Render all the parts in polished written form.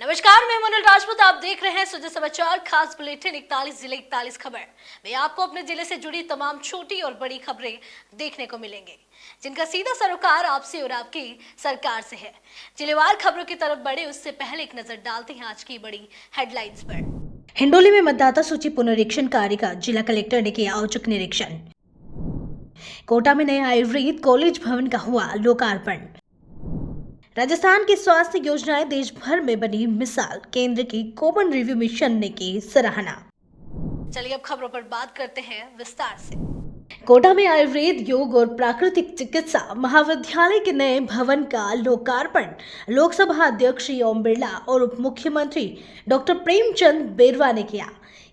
नमस्कार, मैं मनोल राजपूत। आप देख रहे हैं सुजय समाचार खास बुलेटिन 41 जिले 41 खबर में आपको अपने जिले से जुड़ी तमाम छोटी और बड़ी खबरें देखने को मिलेंगे, जिनका सीधा सरोकार आपसे और आपकी सरकार से है। जिलेवार खबरों की तरफ बढ़े उससे पहले एक नजर डालते हैं आज की बड़ी हेडलाइंस पर। हिंडोली में मतदाता सूची पुनरीक्षण कार्य का जिला कलेक्टर ने किया औचक निरीक्षण। कोटा में नए आयुर्वेद कॉलेज भवन का हुआ लोकार्पण। राजस्थान की स्वास्थ्य योजनाएं देश भर में बनी मिसाल, केंद्र की कॉमन रिव्यू मिशन ने की सराहना। चलिए अब खबरों पर बात करते हैं विस्तार से। कोटा में आयुर्वेद, योग और प्राकृतिक चिकित्सा महाविद्यालय के नए भवन का लोकार्पण लोकसभा अध्यक्ष श्री ओम बिरला और उप मुख्यमंत्री डॉक्टर प्रेमचंद बेरवा ने किया।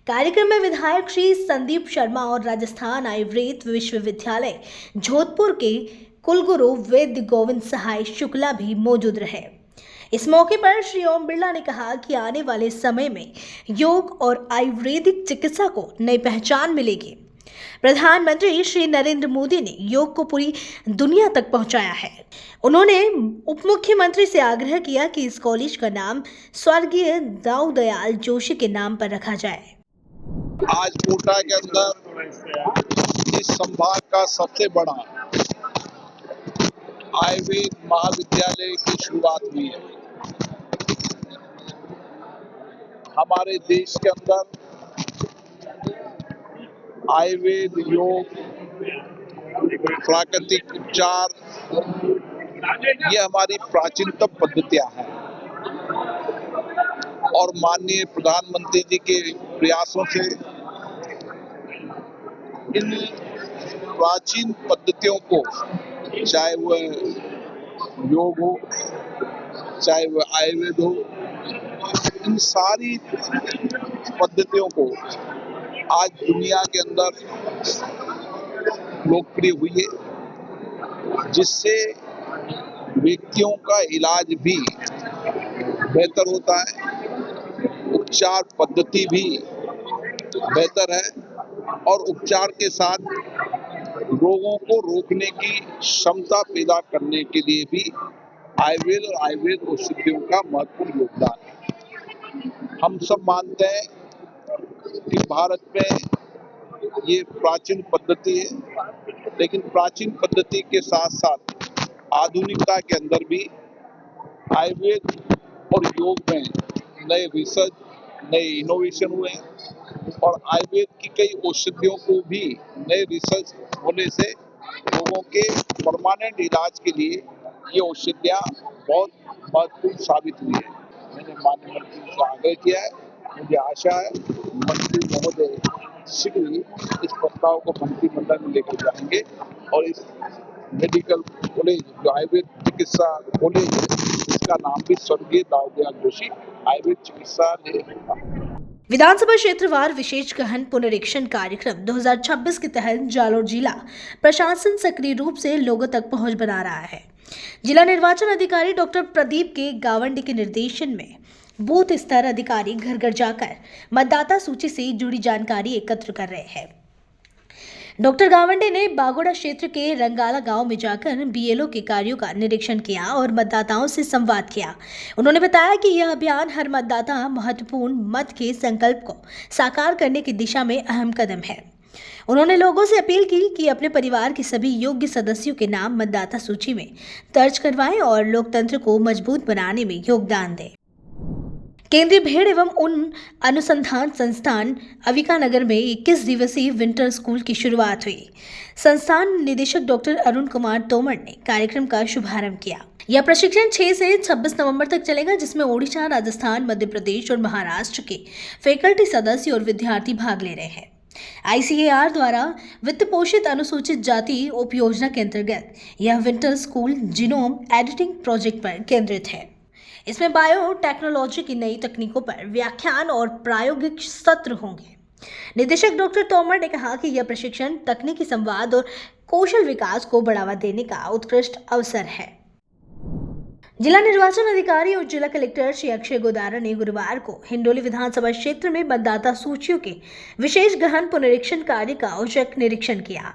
कार्यक्रम में विधायक श्री संदीप शर्मा और राजस्थान आयुर्वेद विश्वविद्यालय जोधपुर के कुलगुरु वैद्य गोविंद सहाय शुक्ला भी मौजूद रहे। इस मौके पर श्री ओम बिरला ने कहा कि आने वाले समय में योग और आयुर्वेदिक चिकित्सा को नई पहचान मिलेगी। प्रधानमंत्री श्री नरेंद्र मोदी ने योग को पूरी दुनिया तक पहुंचाया है। उन्होंने उप मुख्यमंत्री से आग्रह किया कि इस कॉलेज का नाम स्वर्गीय दाऊ दयाल जोशी के नाम पर रखा जाए। आज कोटा के अंदर इस संभाग का सबसे बड़ा आयुर्वेद महाविद्यालय की शुरुआत हुई है। हमारे देश के अंदर आयुर्वेद, योग, प्राकृतिक उपचार ये हमारी प्राचीनतम पद्धतियां हैं और माननीय प्रधानमंत्री जी के प्रयासों से इन प्राचीन पद्धतियों को, चाहे वह योग हो, चाहे वह आयुर्वेद हो, इन सारी पद्धतियों को आज दुनिया के अंदर लोकप्रिय हुई है, जिससे व्यक्तियों का इलाज भी बेहतर होता है, उपचार पद्धति भी बेहतर है और उपचार के साथ रोगों को रोकने की क्षमता पैदा करने के लिए भी आयुर्वेद और आयुर्वेद औषधियों का महत्वपूर्ण योगदान है। हम सब मानते हैं कि भारत में ये प्राचीन पद्धति है, लेकिन प्राचीन पद्धति के साथ साथ आधुनिकता के अंदर भी आयुर्वेद और योग में नए रिसर्च, नए इनोवेशन हुए हैं और आयुर्वेद की कई औषधियों को भी नए रिसर्च होने से लोगों के परमानेंट इलाज के लिए ये औषधियाँ बहुत महत्वपूर्ण साबित हुई है। मैंने माननीय मंत्री से आग्रह किया है, मुझे आशा है मंत्री महोदय शीघ्र ही इस प्रस्ताव को मंत्रिमंडल में लेकर जाएंगे और इस मेडिकल कॉलेज, जो आयुर्वेद चिकित्सा कॉलेज है, इसका नाम भी स्वर्गीय दाऊ दयाल जोशी आयुर्वेद चिकित्सालय होगा। विधानसभा क्षेत्रवार विशेष गहन पुनरीक्षण कार्यक्रम 2026 के तहत जालोर जिला प्रशासन सक्रिय रूप से लोगों तक पहुंच बना रहा है। जिला निर्वाचन अधिकारी डॉक्टर प्रदीप के गावंडी के निर्देशन में बूथ स्तर अधिकारी घर घर जाकर मतदाता सूची से जुड़ी जानकारी एकत्र कर रहे हैं। डॉक्टर गावंडे ने बागोड़ा क्षेत्र के रंगाला गांव में जाकर बीएलओ के कार्यों का निरीक्षण किया और मतदाताओं से संवाद किया। उन्होंने बताया कि यह अभियान हर मतदाता महत्वपूर्ण मत के संकल्प को साकार करने की दिशा में अहम कदम है। उन्होंने लोगों से अपील की कि अपने परिवार के सभी योग्य सदस्यों के नाम मतदाता सूची में दर्ज करवाएं और लोकतंत्र को मजबूत बनाने में योगदान दें। केंद्रीय भेड़ एवं उन अनुसंधान संस्थान अविका नगर में 21 दिवसीय विंटर स्कूल की शुरुआत हुई। संस्थान निदेशक डॉक्टर अरुण कुमार तोमर ने कार्यक्रम का शुभारंभ किया। यह प्रशिक्षण 6 से 26 नवंबर तक चलेगा, जिसमें ओडिशा, राजस्थान, मध्य प्रदेश और महाराष्ट्र के फैकल्टी सदस्य और विद्यार्थी भाग ले रहे हैं। ICAR द्वारा वित्त पोषित अनुसूचित जाति उपयोजना के अंतर्गत यह winter school genome editing project पर केंद्रित है। इसमें बायो टेक्नोलॉजी की नई तकनीकों पर व्याख्यान और प्रायोगिक सत्र होंगे। निदेशक डॉक्टर तोमर ने कहा कि यह प्रशिक्षण तकनीकी संवाद और कौशल विकास को बढ़ावा देने का उत्कृष्ट अवसर है। जिला निर्वाचन अधिकारी और जिला कलेक्टर श्री अक्षय गोदारा ने गुरुवार को हिंडोली विधानसभा क्षेत्र में मतदाता सूचियों के विशेष गहन पुनरीक्षण कार्य का औचक निरीक्षण किया।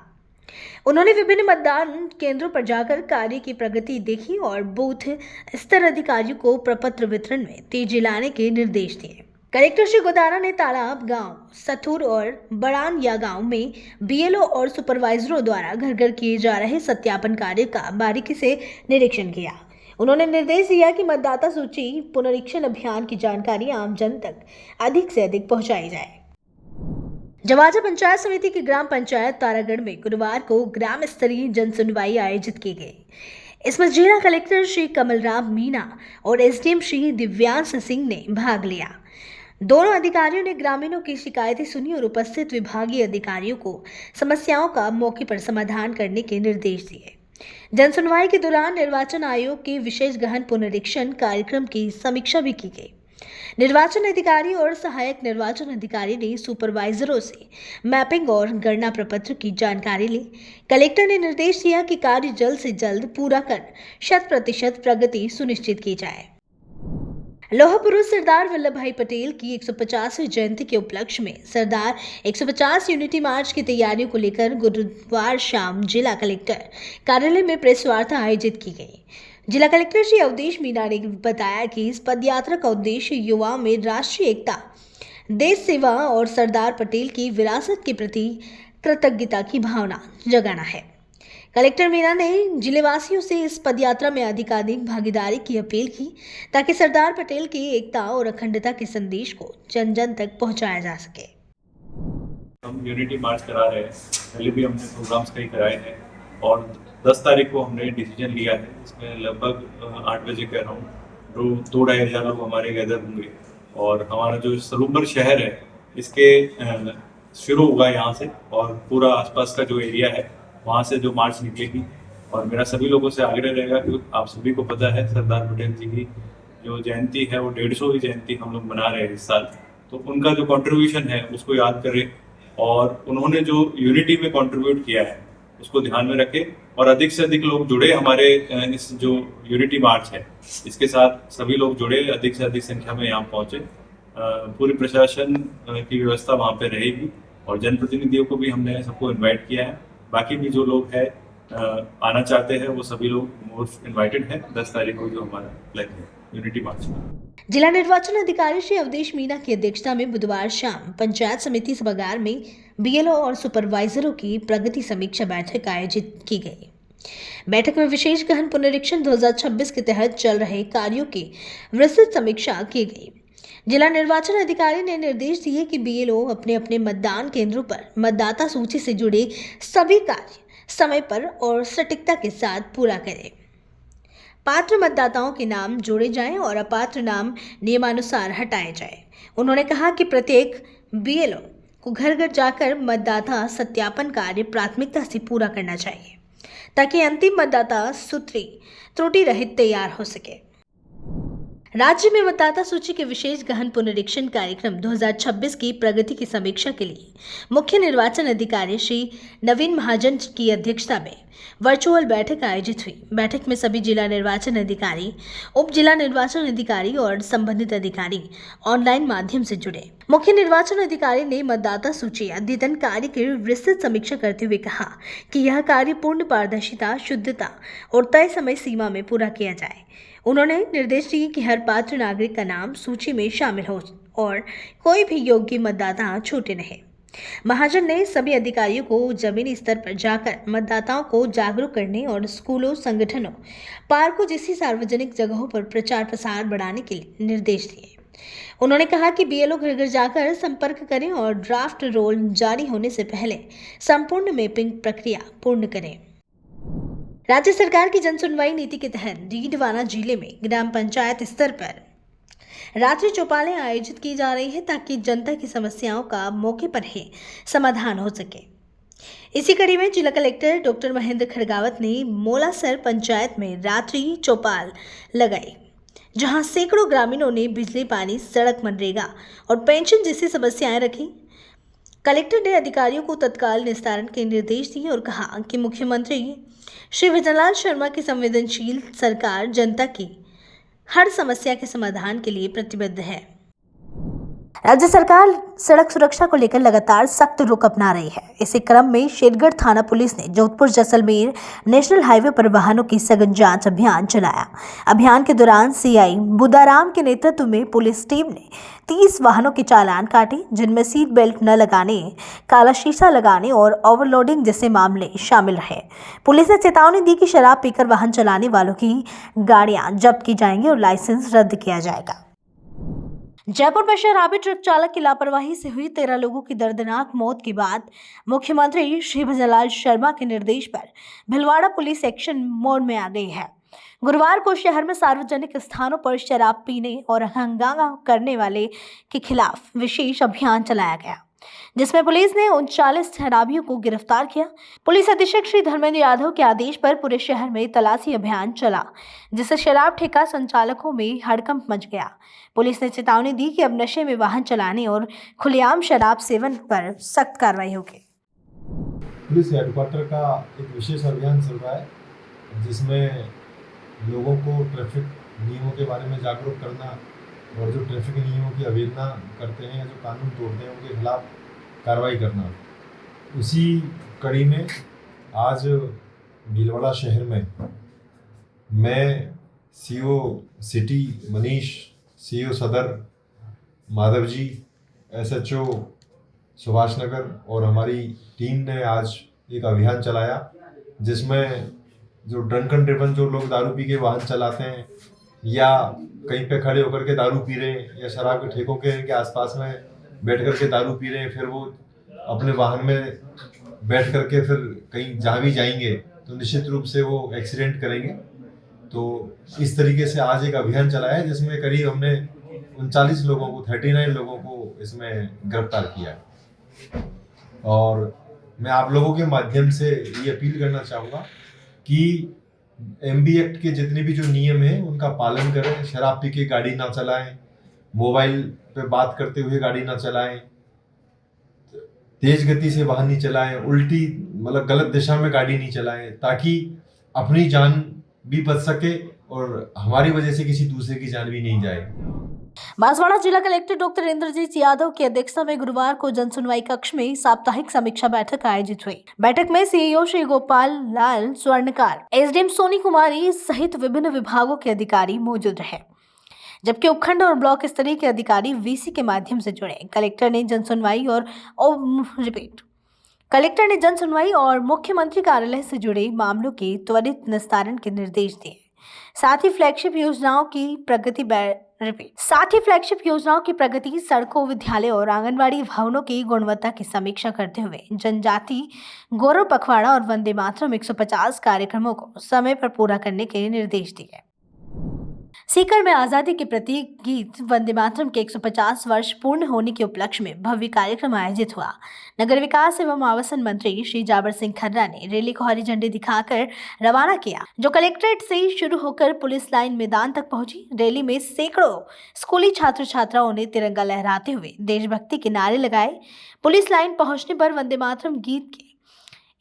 उन्होंने विभिन्न मतदान केंद्रों पर जाकर कार्य की प्रगति देखी और बूथ स्तर अधिकारियों को प्रपत्र वितरण में तेजी लाने के निर्देश दिए। कलेक्टर श्री गोदाना ने तालाब गांव, सथुर और बड़ानिया गांव में बीएलओ और सुपरवाइजरों द्वारा घर घर किए जा रहे सत्यापन कार्य का बारीकी से निरीक्षण किया। उन्होंने निर्देश दिया कि मतदाता सूची पुनरीक्षण अभियान की जानकारी आम जन तक अधिक से अधिक पहुंचाई जाए। जवाजा पंचायत समिति की ग्राम पंचायत तारागढ़ में गुरुवार को ग्राम स्तरीय जन सुनवाई आयोजित की गई। इसमें जिला कलेक्टर श्री कमलराम मीणा और एसडीएम श्री दिव्यांश सिंह ने भाग लिया। दोनों अधिकारियों ने ग्रामीणों की शिकायतें सुनी और उपस्थित विभागीय अधिकारियों को समस्याओं का मौके पर समाधान करने के निर्देश दिए। जन सुनवाई के दौरान निर्वाचन आयोग के विशेष गहन पुनरीक्षण कार्यक्रम की समीक्षा भी की गई। निर्वाचन अधिकारी और सहायक निर्वाचन अधिकारी ने सुपरवाइजरों से मैपिंग और गणना प्रपत्र की जानकारी ली। कलेक्टर ने निर्देश दिया कि कार्य जल्द से जल्द पूरा कर 100% प्रगति सुनिश्चित की जाए। लौह पुरुष सरदार वल्लभ भाई पटेल की 150वीं जयंती के उपलक्ष्य में सरदार 150 यूनिटी मार्च की तैयारियों को लेकर गुरुवार शाम जिला कलेक्टर कार्यालय में प्रेस वार्ता आयोजित की गई। जिला कलेक्टर श्री अवधेश मीणा ने बताया कि इस पदयात्रा का उद्देश्य युवाओं में राष्ट्रीय एकता, देश सेवा और सरदार पटेल की विरासत के प्रति कृतज्ञता की भावना जगाना है। कलेक्टर मीणा ने जिलेवासियों से इस पदयात्रा में अधिकाधिक भागीदारी की अपील की ताकि सरदार पटेल की एकता और अखंडता के संदेश को जन जन तक पहुंचाया जा सके। हम यूनिटी मार्च करा रहे हैं, पहले भी हमने प्रोग्राम्स कई कराए हैं और 10 तारीख को हमने डिसीजन लिया है। इसमें लगभग 8 बजे के अराउंड 2-2.5 हज़ार लोग हमारे गैदर होंगे और हमारा जो सलूबर शहर है इसके शुरू होगा यहाँ से और पूरा आसपास का जो एरिया है वहाँ से जो मार्च निकलेगी। और मेरा सभी लोगों से आग्रह रहेगा कि आप सभी को पता है सरदार पटेल जी की जो जयंती है वो 150वीं जयंती हम लोग मना रहे हैं इस साल, तो उनका जो कंट्रीब्यूशन है उसको याद करें और उन्होंने जो यूनिटी में कंट्रीब्यूट किया है उसको ध्यान में रखें और अधिक से अधिक लोग जुड़े हमारे इस जो यूनिटी मार्च है इसके साथ सभी लोग जुड़े, अधिक से अधिक संख्या में यहाँ पहुँचे। पूरी प्रशासन की व्यवस्था वहाँ पे रहेगी और जनप्रतिनिधियों को भी हमने सबको इन्वाइट किया है। बाकी भी जो लोग हैं आना चाहते हैं वो सभी लोग मोस्ट इन्वाइटेड हैं 10 तारीख को जो हमारा प्लान है यूनिटी मार्च। जिला निर्वाचन अधिकारी श्री अवधेश मीणा की अध्यक्षता में बुधवार शाम पंचायत समिति सभागार में बीएलओ और सुपरवाइजरों की प्रगति समीक्षा बैठक आयोजित की गई। बैठक में विशेष गहन पुनरीक्षण 2026 के तहत चल रहे कार्यों की विस्तृत समीक्षा की गई। जिला निर्वाचन अधिकारी ने निर्देश दिए कि बीएलओ अपने अपने मतदान केंद्रों पर मतदाता सूची से जुड़े सभी कार्य समय पर और सटीकता के साथ पूरा करें। पात्र मतदाताओं के नाम जोड़े जाएं और अपात्र नाम नियमानुसार हटाए जाएं। उन्होंने कहा कि प्रत्येक बीएलओ को घर घर जाकर मतदाता सत्यापन कार्य प्राथमिकता से पूरा करना चाहिए ताकि अंतिम मतदाता सूची त्रुटि रहित तैयार हो सके। राज्य में मतदाता सूची के विशेष गहन पुनरीक्षण कार्यक्रम 2026 की प्रगति की समीक्षा के लिए मुख्य निर्वाचन अधिकारी श्री नवीन महाजन की अध्यक्षता में वर्चुअल बैठक आयोजित हुई। बैठक में सभी जिला निर्वाचन अधिकारी, उप जिला निर्वाचन अधिकारी और संबंधित अधिकारी ऑनलाइन माध्यम से जुड़े। मुख्य निर्वाचन अधिकारी ने मतदाता सूची अद्यतन कार्य की विस्तृत समीक्षा करते हुए कहा कि यह कार्य पूर्ण पारदर्शिता, शुद्धता और तय समय सीमा में पूरा किया जाए। उन्होंने निर्देश दिए कि हर पात्र नागरिक का नाम सूची में शामिल हो और कोई भी योग्य मतदाता छूटे नहीं। महाजन ने सभी अधिकारियों को जमीनी स्तर पर जाकर मतदाताओं को जागरूक करने और स्कूलों, संगठनों, पार्कों जैसी सार्वजनिक जगहों पर प्रचार प्रसार बढ़ाने के लिए निर्देश दिए। उन्होंने कहा कि बीएलओ घर घर जाकर संपर्क करें और ड्राफ्ट रोल जारी होने से पहले संपूर्ण मैपिंग प्रक्रिया पूर्ण करें। राज्य सरकार की जन सुनवाई नीति के तहत डीडवाना जिले में ग्राम पंचायत स्तर पर रात्रि चौपालें आयोजित की जा रही है ताकि जनता की समस्याओं का मौके पर ही समाधान हो सके। इसी कड़ी में जिला कलेक्टर डॉक्टर महेंद्र खड़गावत ने मोलासर पंचायत में रात्रि चौपाल लगाई, जहां सैकड़ों ग्रामीणों ने बिजली, पानी, सड़क, मनरेगा और पेंशन जैसी समस्याएं रखी। कलेक्टर ने अधिकारियों को तत्काल निस्तारण के निर्देश दिए और कहा कि मुख्यमंत्री श्री विजयलाल शर्मा की संवेदनशील सरकार जनता की हर समस्या के समाधान के लिए प्रतिबद्ध है। राज्य सरकार सड़क सुरक्षा को लेकर लगातार सख्त रुख अपना रही है। इसी क्रम में शेरगढ़ थाना पुलिस ने जोधपुर जैसलमेर नेशनल हाईवे पर वाहनों की सघन जांच अभियान चलाया। अभियान के दौरान सीआई बुदाराम के नेतृत्व में पुलिस टीम ने 30 वाहनों के चालान काटे, जिनमें सीट बेल्ट न लगाने, काला शीशा लगाने और ओवरलोडिंग जैसे मामले शामिल रहे। पुलिस ने चेतावनी दी कि शराब पीकर वाहन चलाने वालों की गाड़ियां जब्त की जाएंगी और लाइसेंस रद्द किया जाएगा। जयपुर में शराबी ट्रक चालक की लापरवाही से हुई 13 लोगों की दर्दनाक मौत के बाद मुख्यमंत्री श्री भजनलाल शर्मा के निर्देश पर भिलवाड़ा पुलिस एक्शन मोड में आ गई है। गुरुवार को शहर में सार्वजनिक स्थानों पर शराब पीने और हंगामा करने वाले के खिलाफ विशेष अभियान चलाया गया, जिसमें पुलिस ने 39 शराबियों को गिरफ्तार किया। पुलिस अधीक्षक श्री धर्मेंद्र यादव के आदेश पर पूरे शहर में तलाशी अभियान चला, जिससे शराब ठेका संचालकों में हड़कंप मच गया। पुलिस ने चेतावनी दी कि अब नशे में वाहन चलाने और खुलेआम शराब सेवन पर सख्त कार्रवाई होगी। पुलिस हेडक्वार्टर का एक विशेष अभियान चल रहा है, जिसमें लोगों को ट्रैफिक नियमों के बारे में जागरूक करना और जो ट्रैफिक नियमों की अवहेलना करते हैं, जो कानून तोड़ते हैं, उनके खिलाफ कार्रवाई करना। उसी कड़ी में आज भीलवाड़ा शहर में मैं सीओ सिटी मनीष, सीओ सदर माधव जी, एसएचओ सुभाष नगर और हमारी टीम ने आज एक अभियान चलाया, जिसमें जो ड्रंकन ड्रिवन जो लोग दारू पी के वाहन चलाते हैं या कहीं पे खड़े होकर के दारू पी रहे हैं या शराब के ठेकों के आसपास में बैठ कर के दारू पी रहे हैं, फिर वो अपने वाहन में बैठ कर के फिर कहीं जहाँ भी जाएंगे तो निश्चित रूप से वो एक्सीडेंट करेंगे। तो इस तरीके से आज एक अभियान चलाया है, जिसमें करीब हमने 39 लोगों को 39 लोगों को इसमें गिरफ्तार किया है। और मैं आप लोगों के माध्यम से ये अपील करना चाहूँगा कि एमबी एक्ट के जितने भी जो नियम हैं उनका पालन करें। शराब पी के गाड़ी ना चलाएं, मोबाइल पे बात करते हुए गाड़ी ना चलाएं, तेज गति से वाहन नहीं चलाएं, उल्टी मतलब गलत दिशा में गाड़ी नहीं चलाएं, ताकि अपनी जान भी बच सके और हमारी वजह से किसी दूसरे की जान भी नहीं जाए। बांसवाड़ा जिला कलेक्टर डॉक्टर इंद्रजीत यादव की अध्यक्षता में गुरुवार को जनसुनवाई कक्ष में साप्ताहिक समीक्षा बैठक आयोजित हुई। बैठक में सीईओ श्री गोपाल लाल स्वर्णकार, एसडीएम सोनी कुमारी सहित विभिन्न विभागों के अधिकारी मौजूद रहे, जबकि उपखंड और ब्लॉक स्तरीय के अधिकारी वीसी के माध्यम से जुड़े। कलेक्टर ने जनसुनवाई और मुख्यमंत्री कार्यालय से जुड़े मामलों के त्वरित निस्तारण के निर्देश दिए। साथ ही फ्लैगशिप योजनाओं की प्रगति, सड़कों, विद्यालय और आंगनबाड़ी भवनों की गुणवत्ता की समीक्षा करते हुए जनजाति गौरव पखवाड़ा और वंदे मातरम 150 कार्यक्रमों को समय पर पूरा करने के निर्देश दिए। सीकर में आजादी के प्रतीक गीत वंदे मातरम के 150 वर्ष पूर्ण होने के उपलक्ष्य में भव्य कार्यक्रम आयोजित हुआ। नगर विकास एवं आवासन मंत्री श्री जाबर सिंह खर्रा ने रैली को हरी झंडी दिखाकर रवाना किया, जो कलेक्ट्रेट से शुरू होकर पुलिस लाइन मैदान तक पहुंची। रैली में सैकड़ों स्कूली छात्र छात्राओं ने तिरंगा लहराते हुए देशभक्ति के नारे लगाए। पुलिस लाइन पहुंचने पर वंदे मातरम गीत के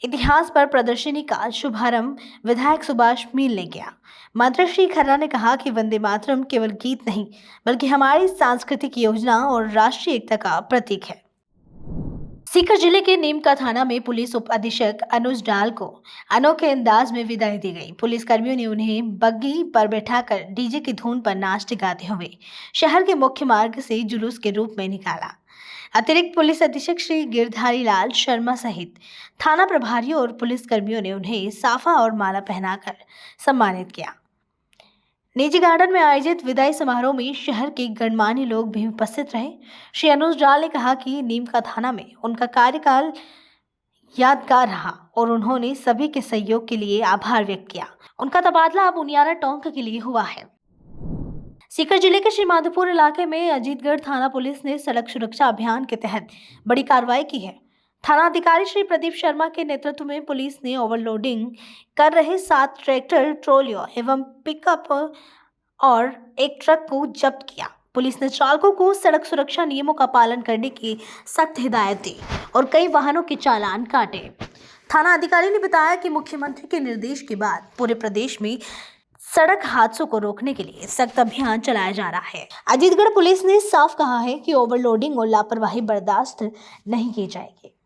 इतिहास पर प्रदर्शनी का शुभारंभ विधायक सुभाष मील ने किया। मंत्री श्री खर्रा ने कहा कि वंदे मातरम केवल गीत नहीं, बल्कि हमारी सांस्कृतिक योजना और राष्ट्रीय एकता का प्रतीक है। सीकर जिले के नीमका थाना में पुलिस उप अधीक्षक अनुज डाल को अनोखे अंदाज में विदाई दी गई। पुलिस कर्मियों ने उन्हें बग्गी पर बैठाकर डीजे की धुन पर नाचते गाते हुए शहर के मुख्य मार्ग से जुलूस के रूप में निकाला। अतिरिक्त पुलिस अधीक्षक श्री गिरधारी लाल शर्मा सहित थाना प्रभारियों और पुलिस कर्मियों ने उन्हें साफा और माला पहनाकर सम्मानित किया। निजी गार्डन में आयोजित विदाई समारोह में शहर के गणमान्य लोग भी उपस्थित रहे। श्री अनुज डाल ने कहा कि नीमका थाना में उनका कार्यकाल यादगार रहा और उन्होंने सभी के सहयोग के लिए आभार व्यक्त किया। उनका तबादला अब उनियारा टोंक के लिए हुआ है। सीकर जिले के श्री माधोपुर इलाके में अजीतगढ़ थाना पुलिस ने सड़क सुरक्षा अभियान के तहत बड़ी कार्रवाई की है। थाना अधिकारी श्री प्रदीप शर्मा के नेतृत्व में पुलिस ने ओवरलोडिंग कर रहे 7 ट्रैक्टर, ट्रॉलियों एवं पिकअप और एक ट्रक को जब्त किया। पुलिस ने चालकों को सड़क सुरक्षा नियमों का पालन करने की सख्त हिदायत दी और कई वाहनों के चालान काटे। थाना अधिकारी ने बताया कि मुख्यमंत्री के निर्देश के बाद पूरे प्रदेश में सड़क हादसों को रोकने के लिए सख्त अभियान चलाया जा रहा है। अजीतगढ़ पुलिस ने साफ कहा है कि ओवरलोडिंग और लापरवाही बर्दाश्त नहीं की जाएगी।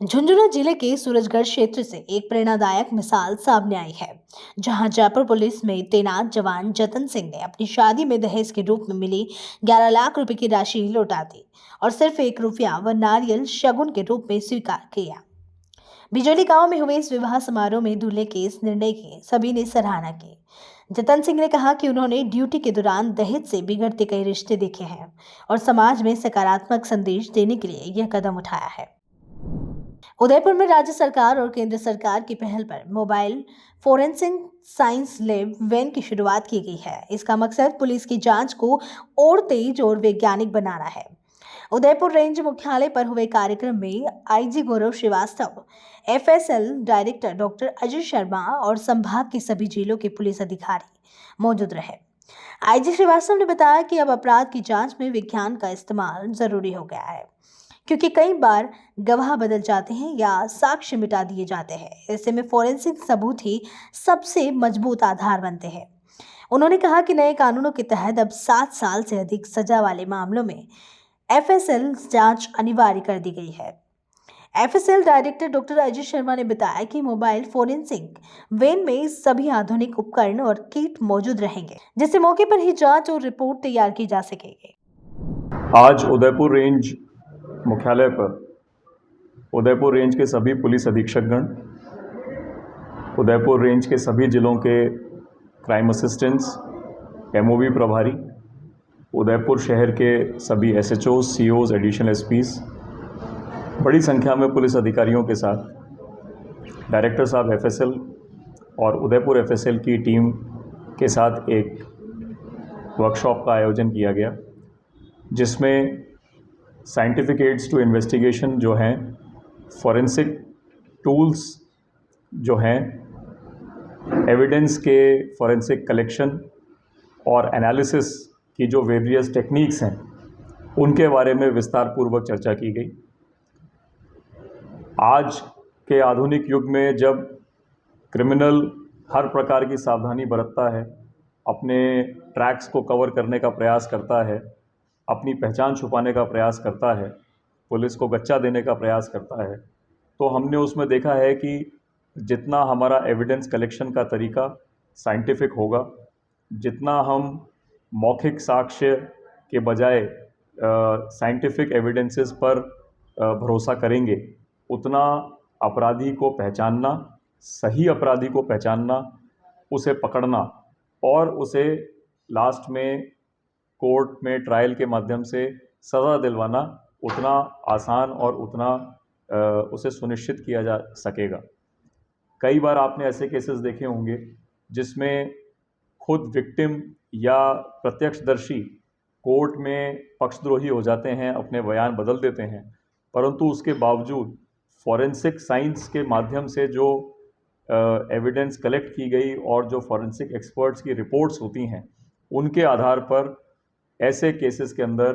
झुंझुनू जिले के सूरजगढ़ क्षेत्र से एक प्रेरणादायक मिसाल सामने आई है, जहां जयपुर पुलिस में तैनात जवान जतन सिंह ने अपनी शादी में दहेज के रूप में मिली 11 लाख रुपए की राशि लौटा दी और सिर्फ 1 रुपया व नारियल शगुन के रूप में स्वीकार किया। बिजोली गांव में हुए इस विवाह समारोह में दूल्हे के इस निर्णय की सभी ने सराहना की। जतन सिंह ने कहा कि उन्होंने ड्यूटी के दौरान दहेज से बिगड़ते कई रिश्ते देखे हैं और समाज में सकारात्मक संदेश देने के लिए यह कदम उठाया है। उदयपुर में राज्य सरकार और केंद्र सरकार की पहल पर mobile forensic science lab van की शुरुआत की गई है। इसका मकसद पुलिस की जांच को और तेज और वैज्ञानिक बनाना है। उदयपुर रेंज मुख्यालय पर हुए कार्यक्रम में IG Gaurav Srivastava, FSL director doctor Ajay Sharma और संभाग के सभी जिलों के पुलिस अधिकारी मौजूद रहे। आईजी श्रीवास्तव ने बताया कि अब अपराध की जांच में विज्ञान का इस्तेमाल जरूरी हो गया है, क्योंकि कई बार गवाह बदल जाते हैं या साक्ष्य मिटा दिए जाते हैं। ऐसे में फोरेंसिक सबूत ही सबसे मजबूत आधार बनते हैं। उन्होंने कहा कि नए कानूनों के तहत अब 7 साल से अधिक सजा वाले मामलों में एफएसएल जांच अनिवार्य कर दी गई है। FSL director doctor Ajay Sharma ने बताया कि मोबाइल फोरेंसिक वैन में सभी आधुनिक उपकरण और किट मौजूद रहेंगे, जिससे मौके पर ही जांच और रिपोर्ट तैयार की जा सकेगी। आज उदयपुर रेंज मुख्यालय पर उदयपुर रेंज के सभी पुलिस अधीक्षकगण, उदयपुर रेंज के सभी जिलों के क्राइम असिस्टेंट्स, एमओबी प्रभारी, उदयपुर शहर के सभी एसएचओ, सीओज, एडिशनल एसपीज, बड़ी संख्या में पुलिस अधिकारियों के साथ डायरेक्टर साहब एफएसएल और उदयपुर एफएसएल की टीम के साथ एक वर्कशॉप का आयोजन किया गया, जिसमें साइंटिफिक एड्स टू इन्वेस्टिगेशन जो हैं, फॉरेंसिक टूल्स जो हैं, एविडेंस के फॉरेंसिक कलेक्शन और एनालिसिस की जो वेरियस टेक्निक्स हैं, उनके बारे में विस्तार पूर्वक चर्चा की गई। आज के आधुनिक युग में जब क्रिमिनल हर प्रकार की सावधानी बरतता है, अपने ट्रैक्स को कवर करने का प्रयास करता है, अपनी पहचान छुपाने का प्रयास करता है, पुलिस को गच्चा देने का प्रयास करता है, तो हमने उसमें देखा है कि जितना हमारा एविडेंस कलेक्शन का तरीका साइंटिफिक होगा, जितना हम मौखिक साक्ष्य के बजाय साइंटिफिक एविडेंसेस पर भरोसा करेंगे, उतना अपराधी को पहचानना, सही अपराधी को पहचानना, उसे पकड़ना और उसे लास्ट में कोर्ट में ट्रायल के माध्यम से सज़ा दिलवाना उतना आसान और उतना उसे सुनिश्चित किया जा सकेगा। कई बार आपने ऐसे केसेस देखे होंगे जिसमें खुद विक्टिम या प्रत्यक्षदर्शी कोर्ट में पक्षद्रोही हो जाते हैं, अपने बयान बदल देते हैं, परंतु उसके बावजूद फॉरेंसिक साइंस के माध्यम से जो एविडेंस कलेक्ट की गई और जो फॉरेंसिक एक्सपर्ट्स की रिपोर्ट्स होती हैं, उनके आधार पर ऐसे केसेस के अंदर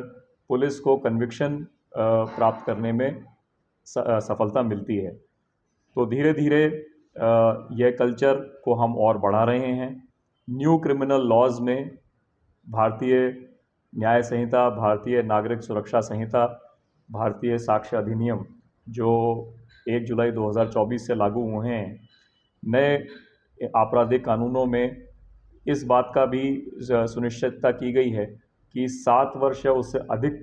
पुलिस को कन्विक्शन प्राप्त करने में सफलता मिलती है। तो धीरे धीरे यह कल्चर को हम और बढ़ा रहे हैं। न्यू क्रिमिनल लॉज में भारतीय न्याय संहिता, भारतीय नागरिक सुरक्षा संहिता, भारतीय साक्ष्य अधिनियम जो 1 जुलाई 2024 से लागू हुए हैं, नए आपराधिक कानूनों में इस बात का भी सुनिश्चितता की गई है कि 7 वर्ष या उससे अधिक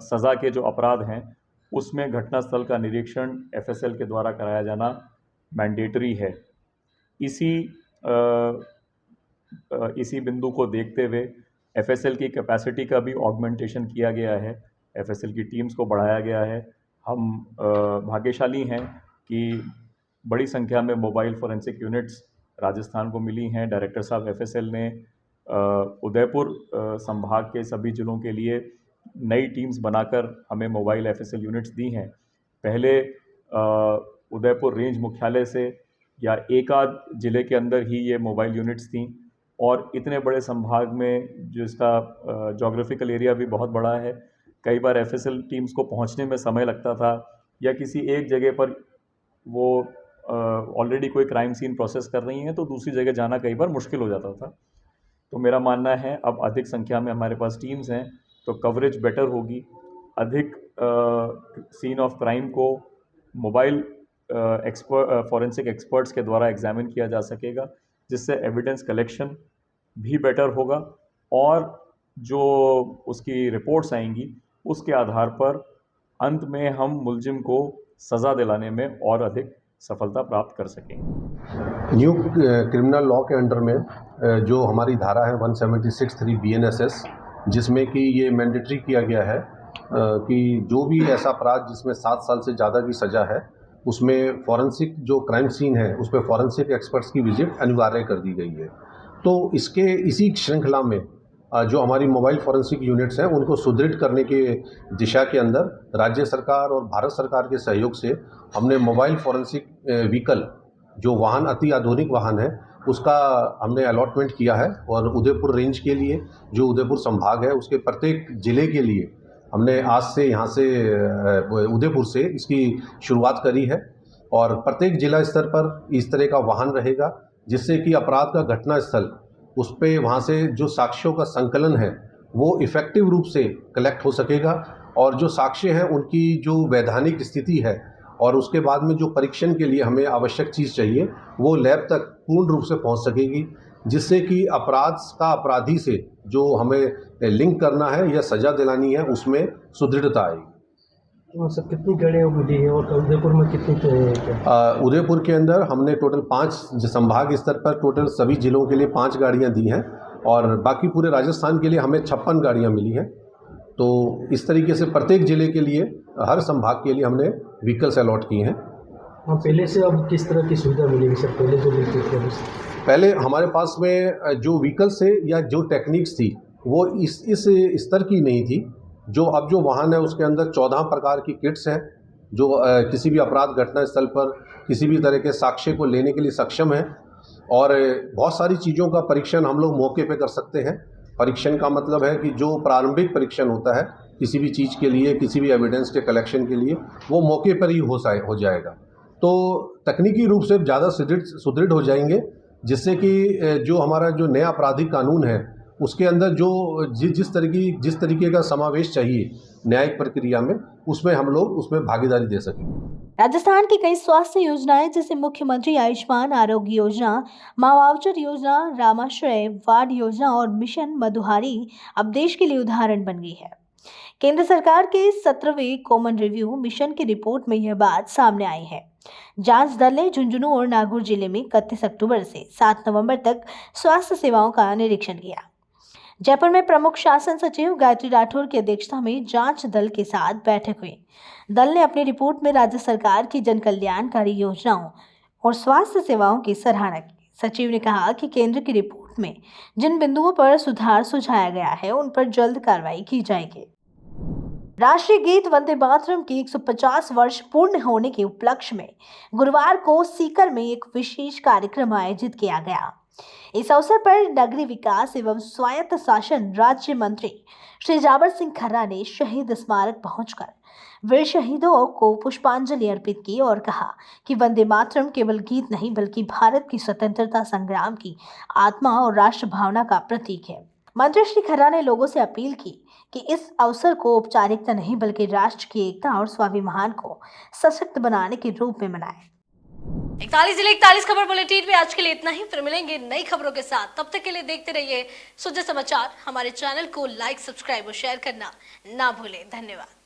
सज़ा के जो अपराध हैं, उसमें घटनास्थल का निरीक्षण एफएसएल के द्वारा कराया जाना मैंडेटरी है। इसी बिंदु को देखते हुए एफएसएल की कैपेसिटी का भी ऑगमेंटेशन किया गया है, एफएसएल की टीम्स को बढ़ाया गया है। हम भाग्यशाली हैं कि बड़ी संख्या में मोबाइल फोरेंसिक यूनिट्स राजस्थान को मिली हैं। डायरेक्टर साहब एफएसएल ने उदयपुर संभाग के सभी जिलों के लिए नई टीम्स बनाकर हमें मोबाइल एफएसएल यूनिट्स दी हैं। पहले उदयपुर रेंज मुख्यालय से या एक आध ज़िले के अंदर ही ये मोबाइल यूनिट्स थीं, और इतने बड़े संभाग में जो इसका जोग्राफिकल एरिया भी बहुत बड़ा है, कई बार एफएसएल टीम्स को पहुंचने में समय लगता था या किसी एक जगह पर वो ऑलरेडी कोई क्राइम सीन प्रोसेस कर रही हैं तो दूसरी जगह जाना कई बार मुश्किल हो जाता था। तो मेरा मानना है अब अधिक संख्या में हमारे पास टीम्स हैं तो कवरेज बेटर होगी, अधिक सीन ऑफ क्राइम को मोबाइल फॉरेंसिक एक्सपर्ट्स के द्वारा एग्जामिन किया जा सकेगा, जिससे एविडेंस कलेक्शन भी बेटर होगा और जो उसकी रिपोर्ट्स आएंगी उसके आधार पर अंत में हम मुलजिम को सज़ा दिलाने में और अधिक सफलता प्राप्त कर सकेंगे। न्यू क्रिमिनल लॉ के अंडर में जो हमारी धारा है 176(3) BNSS, जिसमें कि ये मैंडेटरी किया गया है कि जो भी ऐसा अपराध जिसमें 7 साल से ज़्यादा की सज़ा है उसमें फॉरेंसिक जो क्राइम सीन है उस पर फॉरेंसिक एक्सपर्ट्स की विजिट अनिवार्य कर दी गई है। तो इसी श्रृंखला में जो हमारी मोबाइल फॉरेंसिक यूनिट्स हैं उनको सुदृढ़ करने के दिशा के अंदर राज्य सरकार और भारत सरकार के सहयोग से हमने मोबाइल फॉरेंसिक व्हीकल जो वाहन अति आधुनिक वाहन है उसका हमने अलॉटमेंट किया है और उदयपुर रेंज के लिए जो उदयपुर संभाग है उसके प्रत्येक ज़िले के लिए हमने आज से यहाँ से उदयपुर से इसकी शुरुआत करी है और प्रत्येक जिला स्तर पर इस तरह का वाहन रहेगा जिससे कि अपराध का घटना स्थल उस पर वहाँ से जो साक्ष्यों का संकलन है वो इफ़ेक्टिव रूप से कलेक्ट हो सकेगा और जो साक्ष्य हैं उनकी जो वैधानिक स्थिति है और उसके बाद में जो परीक्षण के लिए हमें आवश्यक चीज़ चाहिए वो लैब तक पूर्ण रूप से पहुँच सकेगी, जिससे कि अपराध का अपराधी से जो हमें लिंक करना है या सज़ा दिलानी है उसमें सुदृढ़ता आएगी। तो सर कितनी गाड़ियाँ मिली है और उदयपुर में कितनी उदयपुर के अंदर हमने टोटल 5 संभाग स्तर पर टोटल सभी जिलों के लिए 5 गाड़ियाँ दी हैं और बाकी पूरे राजस्थान के लिए हमें 56 गाड़ियाँ मिली हैं। तो इस तरीके से प्रत्येक ज़िले के लिए हर संभाग के लिए हमने व्हीकल्स अलॉट किए हैं। हाँ, पहले से अब किस तरह की सुविधा मिलेगी सर? पहले जो मिलती थी पहले हमारे पास में जो व्हीकल्स थे या जो टेक्निक्स थी वो इस स्तर की नहीं थी। जो वाहन है उसके अंदर 14 प्रकार की किट्स हैं जो किसी भी अपराध घटना स्थल पर किसी भी तरह के साक्ष्य को लेने के लिए सक्षम है और बहुत सारी चीज़ों का परीक्षण हम लोग मौके पे कर सकते हैं। परीक्षण का मतलब है कि जो प्रारंभिक परीक्षण होता है किसी भी चीज़ के लिए, किसी भी एविडेंस के कलेक्शन के लिए, वो मौके पर ही हो जाएगा। तो तकनीकी रूप से ज़्यादा सुदृढ़ हो जाएंगे, जिससे कि जो हमारा जो नया आपराधिक कानून है उसके अंदर जो जिस तरीके का समावेश चाहिए न्यायिक प्रक्रिया में, उसमें हम लोग उसमें भागीदारी दे सकेंगे। राजस्थान की कई स्वास्थ्य योजनाएं जैसे मुख्यमंत्री आयुष्मान आरोग्य योजना, माँ वाउचर योजना, रामाश्रय वार्ड योजना और मिशन मधुहारी अब देश के लिए उदाहरण बन गई है। केंद्र सरकार के 17वें कॉमन रिव्यू मिशन की रिपोर्ट में यह बात सामने आई है। जांच दल ने झुंझुनू और नागौर जिले में 31 अक्टूबर से 7 नवंबर तक स्वास्थ्य सेवाओं का निरीक्षण किया। जयपुर में प्रमुख शासन सचिव गायत्री राठौर की अध्यक्षता में जांच दल के साथ बैठक हुई। दल ने अपनी रिपोर्ट में राज्य सरकार की जन कल्याणकारी योजनाओं और स्वास्थ्य सेवाओं की सराहना की। सचिव ने कहा कि केंद्र की रिपोर्ट में जिन बिंदुओं पर सुधार सुझाया गया है उन पर जल्द कार्रवाई की जाएगी। राष्ट्रीय गीत वंदे मातरम के 150 वर्ष पूर्ण होने के उपलक्ष्य में गुरुवार को सीकर में एक विशेष कार्यक्रम आयोजित किया गया। इस अवसर पर नगरीय विकास एवं स्वायत्त शासन राज्य मंत्री श्री जाबर सिंह खर्रा ने शहीद स्मारक पहुंचकर वीर शहीदों को पुष्पांजलि अर्पित की और कहा कि वंदे मातरम केवल गीत नहीं बल्कि भारत की स्वतंत्रता संग्राम की आत्मा और राष्ट्र भावना का प्रतीक है। मंत्री श्री खर्रा ने लोगों से अपील की कि इस अवसर को औपचारिकता नहीं बल्कि राष्ट्र की एकता और स्वाभिमान को सशक्त बनाने के रूप में मनाएं। 41 जिले 41 खबर बुलेटिन में आज के लिए इतना ही। फिर मिलेंगे नई खबरों के साथ। तब तक के लिए देखते रहिए सुजय समाचार। हमारे चैनल को लाइक, सब्सक्राइब और शेयर करना ना भूलें। धन्यवाद।